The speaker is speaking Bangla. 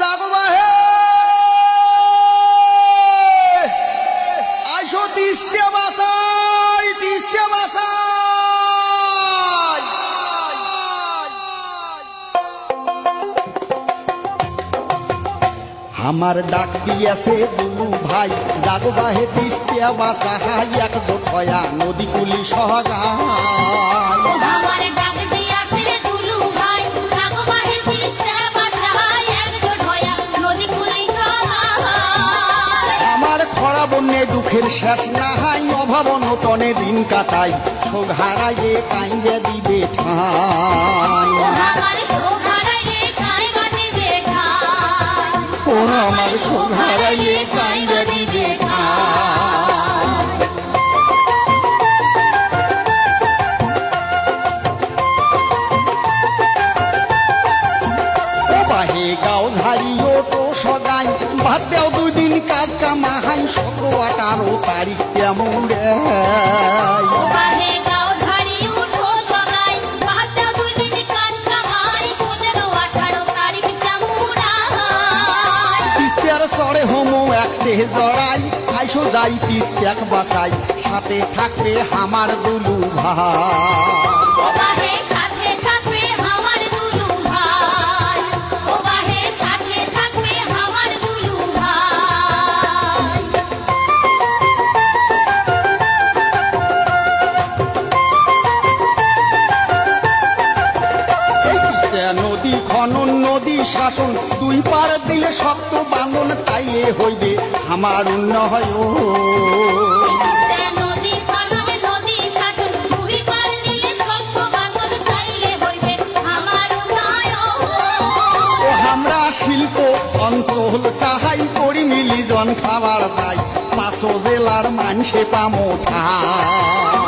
জাগো বাহে আইসো তিস্তে বাসাই আমার ডাক দিয়েছে দুলু ভাই জাগো বাহে তিস্তে বাসাই এক জোট হয়া নদী কুলি সহগায় আমার ডাক দিয়াছে রে দুলু ভাই জাগো বাহে তিস্তে বাসাই এক জোট হয়া নদী কুলি সহায় আমার খরা বন্যে দুঃখের শেষ না হাই অভাব অনটনে দিন কাটাই শোক হারাইয়ে কাইন্দে দিবে ঠাই আমার শোক হারাইলে কাই বাজিবে ঠাই ও আমার শোক হারাইয়ে কাইন্দে দিবে ঠাই ও বাহে গাও ঝাড়ি ওটো সগাই বাদ দেও 2 দিন কাজ কামাহাই 17-18 তারিখ তেমন রে বাহে গাও ঝাড়ি উঠো সগাই বাদ দাও 2 দিন কাজ কামাই 17-18 তারিখ জামুরাই তিস্তার সরে হোমো একতে জড়াই আইসো যাই তিস্তাক বাসাই সাথে থাকবে আমার দুলু ভাই ও বাহে সাথে থাকবে আমার দুলু ভাই ও বাহে সাথে থাকবে আমার দুলু ভাই এই তিস্তা নদী খনন নদী শাসন 2 পার দিলে শক্ত বাঁধন তাই এ হইবে আমার উন্নয় তিস্তা নদী খনন নদী শাসন 2 পার দিলে শক্ত বাঁধন তাইলে হইবে আমার উন্নয়ন ও আমরা শিল্প অঞ্চল চাহাই করি মিলি জন খাবার পাই 5 জেলার মানসে পামো ঠাই